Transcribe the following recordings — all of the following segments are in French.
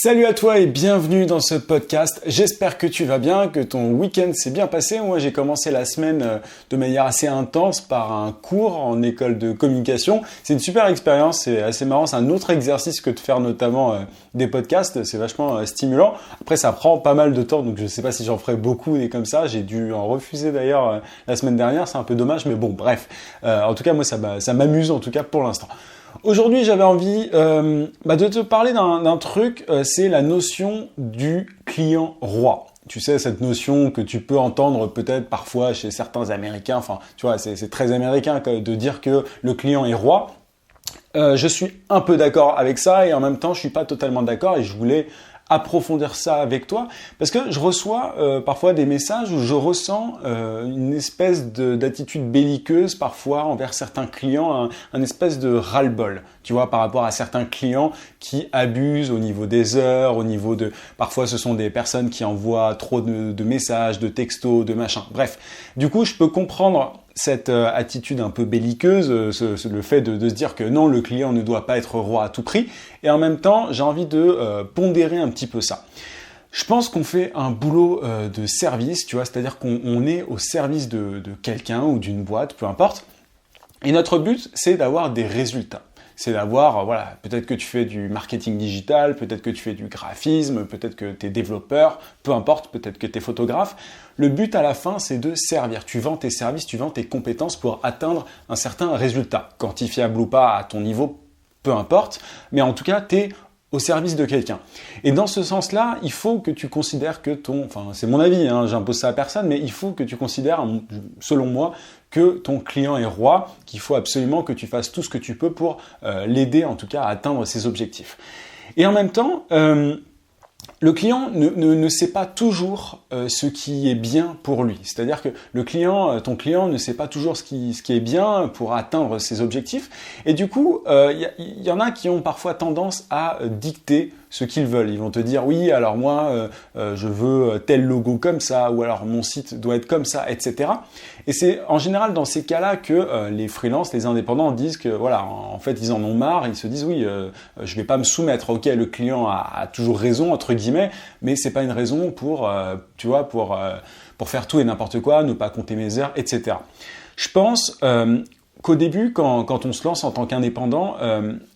Salut à toi et bienvenue dans ce podcast. J'espère que tu vas bien, que ton week-end s'est bien passé. Moi, j'ai commencé la semaine de manière assez intense par un cours en école de communication. C'est une super expérience, c'est assez marrant. C'est un autre exercice que de faire notamment des podcasts. C'est vachement stimulant. Après, ça prend pas mal de temps, donc je ne sais pas si j'en ferai beaucoup et comme ça. J'ai dû en refuser d'ailleurs la semaine dernière. C'est un peu dommage, mais bon, bref. En tout cas, moi, ça m'amuse en tout cas pour l'instant. Aujourd'hui, j'avais envie de te parler d'un truc, c'est la notion du client roi. Tu sais, cette notion que tu peux entendre peut-être parfois chez certains Américains, enfin, tu vois, c'est très américain de dire que le client est roi. Je suis un peu d'accord avec ça et en même temps, je suis pas totalement d'accord et je voulais approfondir ça avec toi parce que je reçois parfois des messages où je ressens une espèce d'attitude belliqueuse parfois envers certains clients, un espèce de ras-le-bol, tu vois, par rapport à certains clients qui abusent au niveau des heures, au niveau de... Parfois, ce sont des personnes qui envoient trop de messages, de textos, de machin. Bref, du coup, je peux comprendre cette attitude un peu belliqueuse, le fait de se dire que non, le client ne doit pas être roi à tout prix. Et en même temps, j'ai envie de pondérer un petit peu ça. Je pense qu'on fait un boulot de service, tu vois, c'est-à-dire qu'on est au service de quelqu'un ou d'une boîte, peu importe. Et notre but, c'est d'avoir des résultats. C'est d'avoir, voilà, peut-être que tu fais du marketing digital, peut-être que tu fais du graphisme, peut-être que tu es développeur, peu importe, peut-être que tu es photographe. Le but à la fin, c'est de servir. Tu vends tes services, tu vends tes compétences pour atteindre un certain résultat. Quantifiable ou pas à ton niveau, peu importe, mais en tout cas, tu es au service de quelqu'un. Et dans ce sens-là, il faut que tu considères que c'est mon avis, j'impose ça à personne, mais il faut que tu considères, selon moi, que ton client est roi, qu'il faut absolument que tu fasses tout ce que tu peux pour l'aider, en tout cas, à atteindre ses objectifs. Et en même temps, le client ne sait pas toujours ce qui est bien pour lui. C'est-à-dire que ton client ne sait pas toujours ce qui est bien pour atteindre ses objectifs. Et du coup, il y en a qui ont parfois tendance à dicter ce qu'ils veulent. Ils vont te dire, oui, alors moi, je veux tel logo comme ça, ou alors mon site doit être comme ça, etc. Et c'est en général dans ces cas-là que les freelances, les indépendants disent que, voilà, en fait, ils en ont marre. Ils se disent, oui, je vais pas me soumettre. Ok, le client a toujours raison, entre guillemets, mais c'est pas une raison pour faire tout et n'importe quoi, ne pas compter mes heures, etc. Je pense qu'au début, quand on se lance en tant qu'indépendant,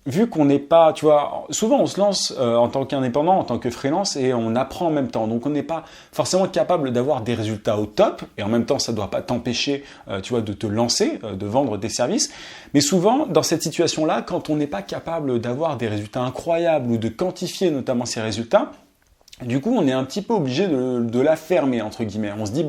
vu qu'on n'est pas, tu vois, souvent on se lance en tant qu'indépendant, en tant que freelance et on apprend en même temps. Donc on n'est pas forcément capable d'avoir des résultats au top et en même temps ça ne doit pas t'empêcher, tu vois, de te lancer, de vendre des services. Mais souvent, dans cette situation-là, quand on n'est pas capable d'avoir des résultats incroyables ou de quantifier notamment ces résultats, du coup, on est un petit peu obligé de la fermer, entre guillemets. On se dit,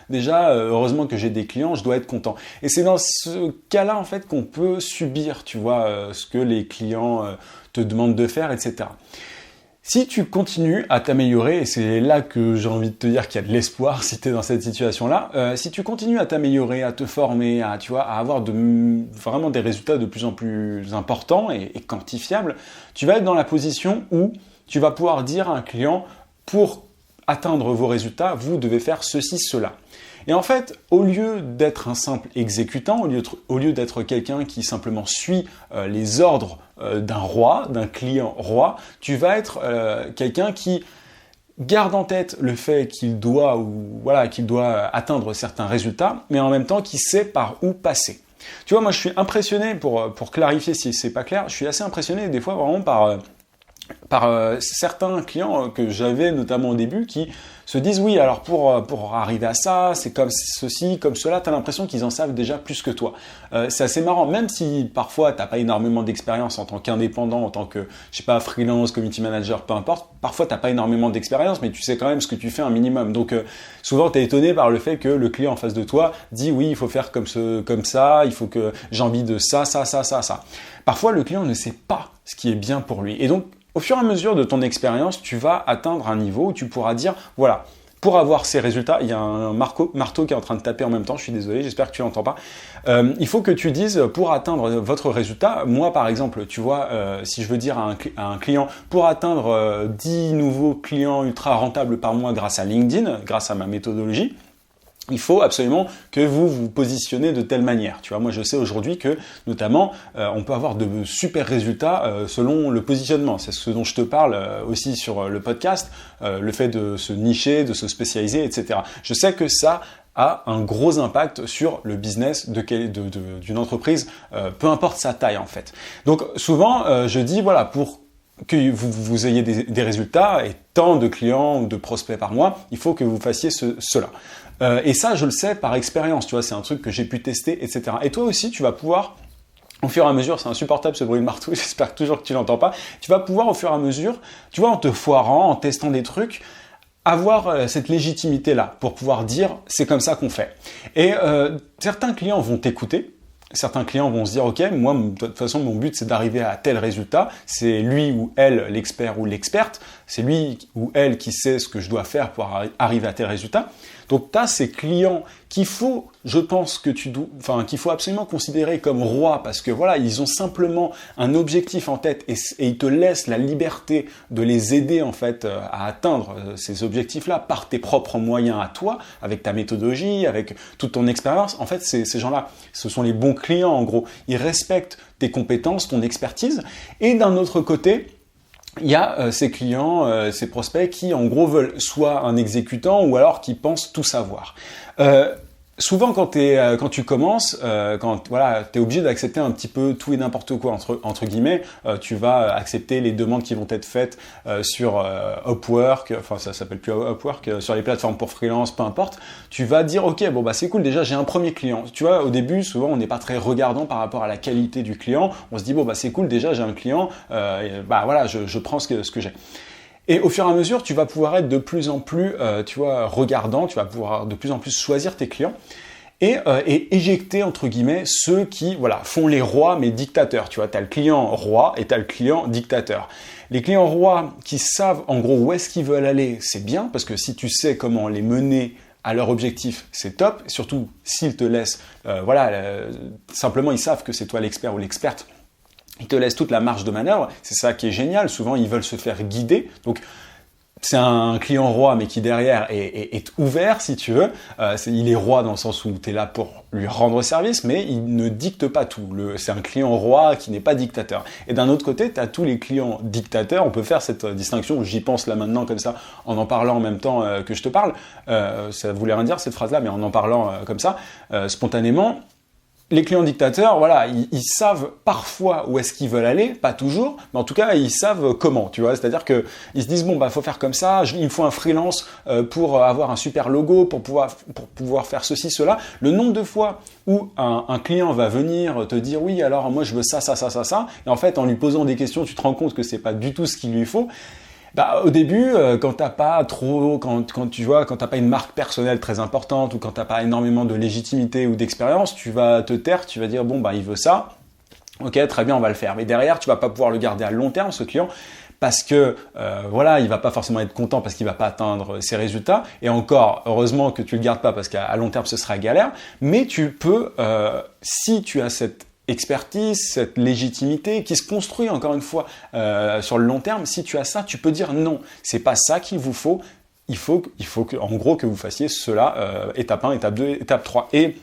déjà, heureusement que j'ai des clients, je dois être content. Et c'est dans ce cas-là, en fait, qu'on peut subir, tu vois, ce que les clients te demandent de faire, etc. Si tu continues à t'améliorer, et c'est là que j'ai envie de te dire qu'il y a de l'espoir si tu es dans cette situation-là, si tu continues à t'améliorer, à te former, à avoir vraiment des résultats de plus en plus importants et quantifiables, tu vas être dans la position où tu vas pouvoir dire à un client, pour atteindre vos résultats, vous devez faire ceci, cela. Et en fait, au lieu d'être un simple exécutant, au lieu d'être quelqu'un qui simplement suit les ordres d'un roi, d'un client roi, tu vas être quelqu'un qui garde en tête le fait qu'il doit atteindre certains résultats, mais en même temps qui sait par où passer. Tu vois, moi je suis impressionné, pour clarifier si c'est pas clair, je suis assez impressionné des fois vraiment par certains clients que j'avais notamment au début qui se disent oui, alors pour arriver à ça, c'est comme ceci, comme cela, tu as l'impression qu'ils en savent déjà plus que toi. C'est assez marrant, même si parfois tu n'as pas énormément d'expérience en tant qu'indépendant, en tant que, je sais pas, freelance, community manager, peu importe, parfois tu n'as pas énormément d'expérience, mais tu sais quand même ce que tu fais un minimum. Donc souvent tu es étonné par le fait que le client en face de toi dit oui, il faut faire comme ça, il faut que j'ai envie de ça. Parfois le client ne sait pas ce qui est bien pour lui. Et donc, au fur et à mesure de ton expérience, tu vas atteindre un niveau où tu pourras dire, voilà, pour avoir ces résultats, il y a un marteau qui est en train de taper en même temps, je suis désolé, j'espère que tu n'entends pas. Il faut que tu dises, pour atteindre votre résultat, moi par exemple, tu vois, si je veux dire à un client, pour atteindre 10 nouveaux clients ultra rentables par mois grâce à LinkedIn, grâce à ma méthodologie, il faut absolument que vous vous positionnez de telle manière. Tu vois, moi je sais aujourd'hui que, notamment, on peut avoir de super résultats selon le positionnement. C'est ce dont je te parle aussi sur le podcast, le fait de se nicher, de se spécialiser, etc. Je sais que ça a un gros impact sur le business d'une entreprise, peu importe sa taille en fait. Donc souvent, je dis, voilà, pour que vous ayez des résultats et tant de clients ou de prospects par mois, il faut que vous fassiez cela. Et ça, je le sais par expérience, tu vois, c'est un truc que j'ai pu tester, etc. Et toi aussi, tu vas pouvoir, au fur et à mesure, c'est insupportable ce bruit de marteau, j'espère toujours que tu l'entends pas, tu vas pouvoir au fur et à mesure, tu vois, en te foirant, en testant des trucs, avoir cette légitimité-là pour pouvoir dire c'est comme ça qu'on fait. Et certains clients vont t'écouter. Certains clients vont se dire, ok, moi, de toute façon, mon but, c'est d'arriver à tel résultat. C'est lui ou elle, l'expert ou l'experte. C'est lui ou elle qui sait ce que je dois faire pour arriver à tel résultat. Donc, tu as ces clients qu'il faut, je pense, qu'il faut absolument considérer comme rois parce que voilà, ils ont simplement un objectif en tête et ils te laissent la liberté de les aider en fait à atteindre ces objectifs-là par tes propres moyens à toi, avec ta méthodologie, avec toute ton expérience. En fait, ces gens-là, ce sont les bons clients en gros. Ils respectent tes compétences, ton expertise. Et d'un autre côté, il y a ces clients, ces prospects qui en gros veulent soit un exécutant ou alors qui pensent tout savoir. Souvent quand tu commences, t'es obligé d'accepter un petit peu tout et n'importe quoi entre guillemets. Tu vas accepter les demandes qui vont être faites sur Upwork, enfin ça s'appelle plus Upwork, sur les plateformes pour freelance, peu importe. Tu vas dire ok bon bah c'est cool déjà j'ai un premier client. Tu vois au début souvent on n'est pas très regardant par rapport à la qualité du client. On se dit bon bah c'est cool déjà j'ai un client, je prends ce que j'ai. Et au fur et à mesure, tu vas pouvoir être de plus en plus, regardant, tu vas pouvoir de plus en plus choisir tes clients et éjecter, entre guillemets, ceux qui, font les rois mais dictateurs. Tu vois, tu as le client roi et tu as le client dictateur. Les clients rois qui savent, en gros, où est-ce qu'ils veulent aller, c'est bien, parce que si tu sais comment les mener à leur objectif, c'est top. Surtout, s'ils te laissent, simplement, ils savent que c'est toi l'expert ou l'experte. Ils te laissent toute la marge de manœuvre, c'est ça qui est génial, souvent ils veulent se faire guider, donc c'est un client roi mais qui derrière est ouvert si tu veux, il est roi dans le sens où tu es là pour lui rendre service mais il ne dicte pas tout, c'est un client roi qui n'est pas dictateur. Et d'un autre côté, tu as tous les clients dictateurs, on peut faire cette distinction, j'y pense là maintenant comme ça, en parlant en même temps que je te parle, ça voulait rien dire cette phrase-là, mais en parlant comme ça, spontanément, les clients dictateurs, ils savent parfois où est-ce qu'ils veulent aller, pas toujours, mais en tout cas, ils savent comment, tu vois. C'est-à-dire que ils se disent, faut faire comme ça, il me faut un freelance pour avoir un super logo, pour pouvoir faire ceci, cela. Le nombre de fois où un client va venir te dire, oui, alors moi, je veux ça, et en fait, en lui posant des questions, tu te rends compte que c'est pas du tout ce qu'il lui faut. Au début, quand t'as pas une marque personnelle très importante ou quand t'as pas énormément de légitimité ou d'expérience, tu vas te taire, tu vas dire il veut ça, ok très bien on va le faire. Mais derrière tu vas pas pouvoir le garder à long terme ce client parce que il va pas forcément être content parce qu'il va pas atteindre ses résultats. Et encore heureusement que tu le gardes pas parce qu'à long terme ce sera galère. Mais tu peux si tu as cette expertise, cette légitimité qui se construit encore une fois sur le long terme, si tu as ça, tu peux dire non, c'est pas ça qu'il vous faut, il faut en gros que vous fassiez cela, étape 1, étape 2, étape 3. Et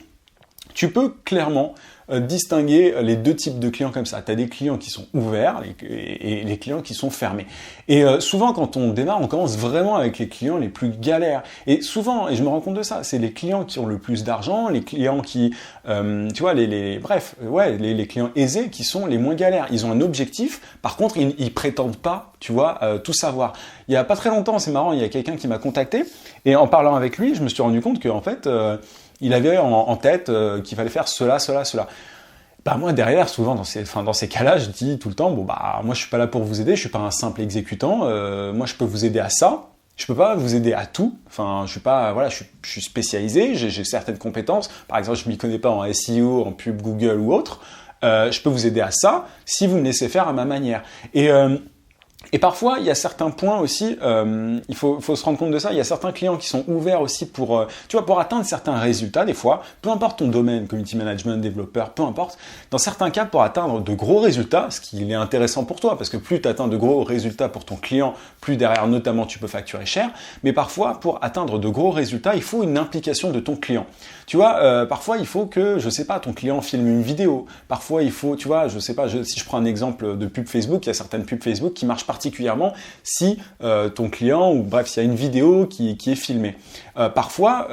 tu peux clairement distinguer les deux types de clients comme ça. Tu as des clients qui sont ouverts et les clients qui sont fermés. Et souvent, quand on démarre, on commence vraiment avec les clients les plus galères. Et souvent, et je me rends compte de ça, c'est les clients qui ont le plus d'argent, les clients qui, les clients aisés qui sont les moins galères. Ils ont un objectif, par contre, ils prétendent pas, tout savoir. Il y a pas très longtemps, c'est marrant, il y a quelqu'un qui m'a contacté et en parlant avec lui, je me suis rendu compte qu'en fait, il avait en tête qu'il fallait faire cela. Moi derrière, souvent dans ces cas-là, je dis tout le temps, moi je suis pas là pour vous aider, je suis pas un simple exécutant, moi je peux vous aider à ça, je peux pas vous aider à tout. Enfin, je suis pas, je suis spécialisé, j'ai certaines compétences. Par exemple, je m'y connais pas en SEO, en pub Google ou autre. Je peux vous aider à ça si vous me laissez faire à ma manière. Et parfois, il y a certains points aussi, il faut se rendre compte de ça, il y a certains clients qui sont ouverts aussi pour, pour atteindre certains résultats des fois, peu importe ton domaine, community management, développeur, peu importe, dans certains cas, pour atteindre de gros résultats, ce qui est intéressant pour toi, parce que plus tu atteins de gros résultats pour ton client, plus derrière notamment tu peux facturer cher, mais parfois, pour atteindre de gros résultats, il faut une implication de ton client. Tu vois, parfois, il faut que, je sais pas, ton client filme une vidéo, parfois, il faut, tu vois, je sais pas, si je prends un exemple de pub Facebook, il y a certaines pubs Facebook qui marchent particulièrement si ton client, ou bref, s'il y a une vidéo qui est filmée. Parfois,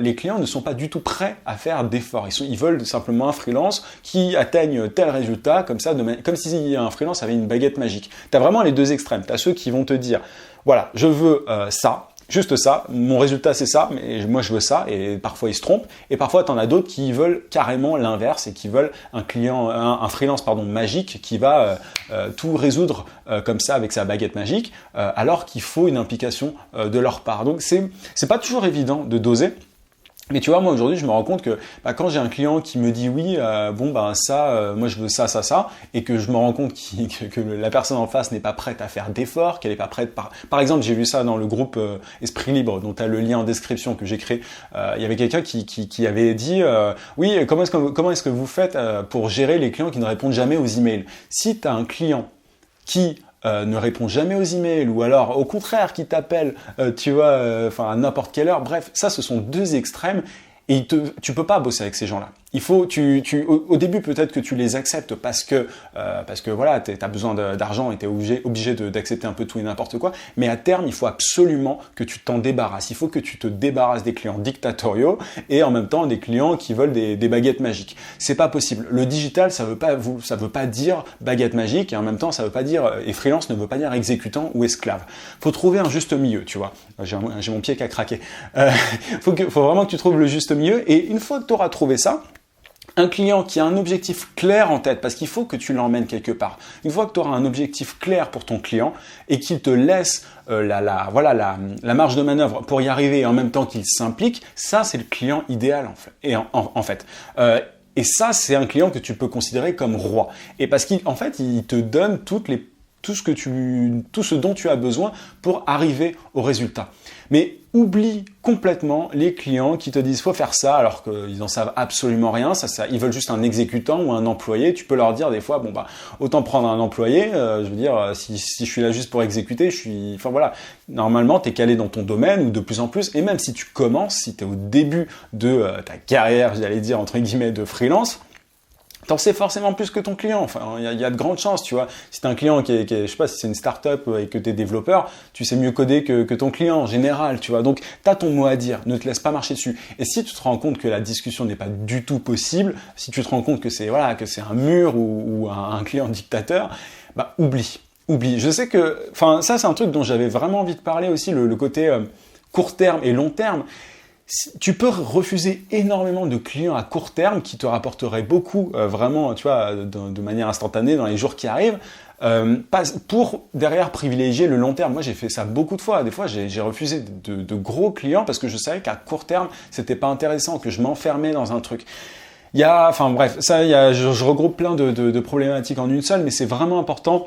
les clients ne sont pas du tout prêts à faire d'efforts. Ils veulent simplement un freelance qui atteigne tel résultat, comme ça, comme si un freelance avait une baguette magique. Tu as vraiment les deux extrêmes. Tu as ceux qui vont te dire, voilà, je veux ça, juste ça, mon résultat c'est ça, mais moi je veux ça, et parfois ils se trompent, et parfois tu en as d'autres qui veulent carrément l'inverse et qui veulent un freelance magique qui va tout résoudre comme ça avec sa baguette magique, alors qu'il faut une implication de leur part. Donc c'est pas toujours évident de doser. Mais tu vois, moi aujourd'hui, je me rends compte que quand j'ai un client qui me dit oui, moi je veux ça, et que je me rends compte que la personne en face n'est pas prête à faire d'efforts, qu'elle n'est pas prête par exemple, j'ai vu ça dans le groupe Esprit Libre, dont tu as le lien en description que j'ai créé. Il y avait quelqu'un qui avait dit oui, comment est-ce que vous faites pour gérer les clients qui ne répondent jamais aux emails? Si tu as un client qui ne répond jamais aux emails, ou alors au contraire qui t'appelle, à n'importe quelle heure. Bref, ça, ce sont deux extrêmes et tu peux pas bosser avec ces gens-là. Il faut, au début peut-être que tu les acceptes parce que voilà, t'as besoin d'argent et t'es obligé d'accepter un peu tout et n'importe quoi. Mais à terme, il faut absolument que tu t'en débarrasses. Il faut que tu te débarrasses des clients dictatoriaux et en même temps des clients qui veulent des baguettes magiques. C'est pas possible. Le digital, ça veut pas dire baguette magique et en même temps, ça veut pas dire, et freelance ne veut pas dire exécutant ou esclave. Faut trouver un juste milieu, tu vois. J'ai mon pied qui a craqué. Faut vraiment que tu trouves le juste milieu et une fois que tu auras trouvé ça, un client qui a un objectif clair en tête, parce qu'il faut que tu l'emmènes quelque part. Une fois que tu auras un objectif clair pour ton client et qu'il te laisse la marge de manœuvre pour y arriver et en même temps qu'il s'implique, ça c'est le client idéal en fait. Et ça c'est un client que tu peux considérer comme roi. Et parce qu'en fait il te donne tout ce dont tu as besoin pour arriver au résultat. Mais oublie complètement les clients qui te disent faut faire ça alors qu'ils n'en savent absolument rien. Ils veulent juste un exécutant ou un employé. Tu peux leur dire des fois autant prendre un employé. Je veux dire si je suis là juste pour exécuter, normalement tu es calé dans ton domaine ou de plus en plus. Et même si tu commences, si tu es au début de ta carrière, j'allais dire entre guillemets de freelance, t'en sais forcément plus que ton client. Enfin, il y a de grandes chances, tu vois. Si t'as un client qui est, je sais pas, si c'est une start-up et que t'es développeur, tu sais mieux coder que ton client en général, tu vois. Donc, t'as ton mot à dire. Ne te laisse pas marcher dessus. Et si tu te rends compte que la discussion n'est pas du tout possible, si tu te rends compte que c'est un mur ou un client dictateur, oublie. Je sais que, ça c'est un truc dont j'avais vraiment envie de parler aussi, le côté court terme et long terme. Tu peux refuser énormément de clients à court terme qui te rapporteraient beaucoup, vraiment, tu vois, de manière instantanée dans les jours qui arrivent, pour derrière privilégier le long terme. Moi, j'ai fait ça beaucoup de fois. Des fois, j'ai refusé de gros clients parce que je savais qu'à court terme, c'était pas intéressant, que je m'enfermais dans un truc. Je regroupe plein de problématiques en une seule, mais c'est vraiment important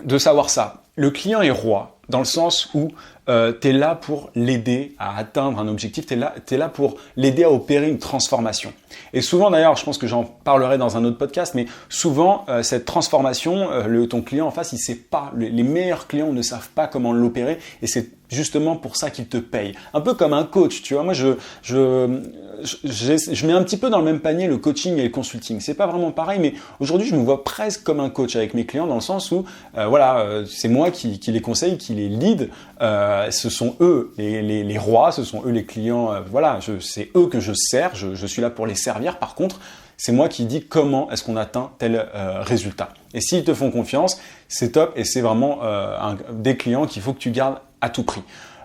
de savoir ça. Le client est roi, dans le sens où tu es là pour l'aider à atteindre un objectif, tu es là pour l'aider à opérer une transformation. Et souvent d'ailleurs, je pense que j'en parlerai dans un autre podcast, mais souvent cette transformation, ton client en face, il sait pas, les meilleurs clients ne savent pas comment l'opérer et c'est justement pour ça qu'ils te payent. Un peu comme un coach, tu vois, moi je mets un petit peu dans le même panier le coaching et le consulting. C'est pas vraiment pareil, mais aujourd'hui je me vois presque comme un coach avec mes clients dans le sens où c'est moi qui les conseille, qui les lead. Ce sont eux les rois, ce sont eux les clients. C'est eux que je sers. Je suis là pour les servir. Par contre, c'est moi qui dis comment est-ce qu'on atteint tel résultat. Et s'ils te font confiance, c'est top et c'est vraiment des clients qu'il faut que tu gardes à tout prix.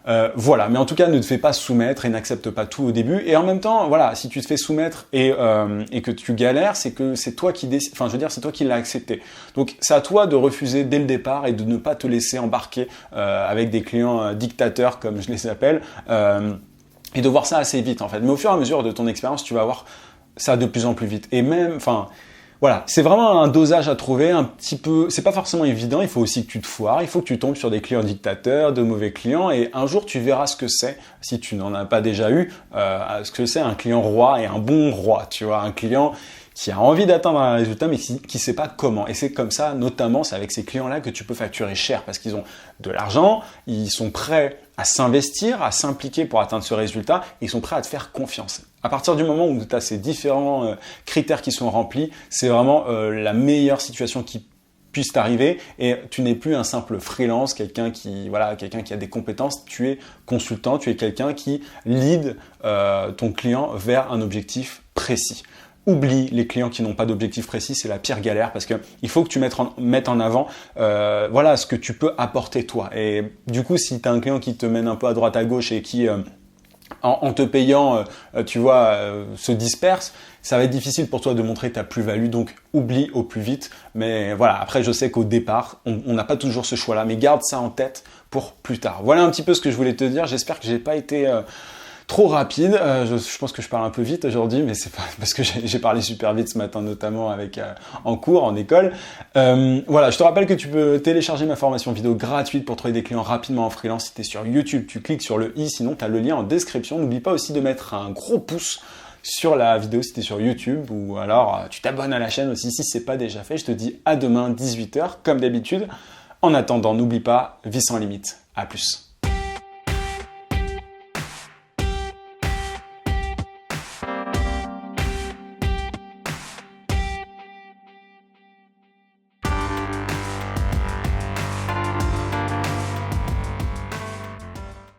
Mais en tout cas, ne te fais pas soumettre et n'accepte pas tout au début. Et en même temps, si tu te fais soumettre et que tu galères, c'est que c'est toi qui décides. Enfin, je veux dire, c'est toi qui l'as accepté. Donc, c'est à toi de refuser dès le départ et de ne pas te laisser embarquer avec des clients dictateurs, comme je les appelle, et de voir ça assez vite, en fait. Mais au fur et à mesure de ton expérience, tu vas voir ça de plus en plus vite. Et même, Voilà, c'est vraiment un dosage à trouver un petit peu, c'est pas forcément évident, il faut aussi que tu te foires, il faut que tu tombes sur des clients dictateurs, de mauvais clients, et un jour tu verras ce que c'est, si tu n'en as pas déjà eu, ce que c'est un client roi et un bon roi, tu vois, un client qui a envie d'atteindre un résultat mais qui sait pas comment. Et c'est comme ça, notamment, c'est avec ces clients-là que tu peux facturer cher parce qu'ils ont de l'argent, ils sont prêts à s'investir, à s'impliquer pour atteindre ce résultat, et ils sont prêts à te faire confiance. À partir du moment où tu as ces différents critères qui sont remplis, c'est vraiment la meilleure situation qui puisse t'arriver, et tu n'es plus un simple freelance, quelqu'un qui a des compétences, tu es consultant, tu es quelqu'un qui lead ton client vers un objectif précis. Oublie les clients qui n'ont pas d'objectif précis, c'est la pire galère parce que il faut que tu mettes en avant ce que tu peux apporter toi. Et du coup, si tu as un client qui te mène un peu à droite à gauche et qui en te payant, se disperse, ça va être difficile pour toi de montrer ta plus-value, donc oublie au plus vite. Mais voilà, après je sais qu'au départ, on n'a pas toujours ce choix-là, mais garde ça en tête pour plus tard. Voilà un petit peu ce que je voulais te dire, j'espère que j'ai pas été trop rapide. Je pense que je parle un peu vite aujourd'hui, mais c'est pas parce que j'ai parlé super vite ce matin, notamment avec en cours, en école. Voilà, je te rappelle que tu peux télécharger ma formation vidéo gratuite pour trouver des clients rapidement en freelance. Si tu es sur YouTube, tu cliques sur le i, sinon tu as le lien en description. N'oublie pas aussi de mettre un gros pouce sur la vidéo si tu es sur YouTube, ou alors tu t'abonnes à la chaîne aussi si c'est pas déjà fait. Je te dis à demain 18h comme d'habitude. En attendant, n'oublie pas, vis sans limite. À plus.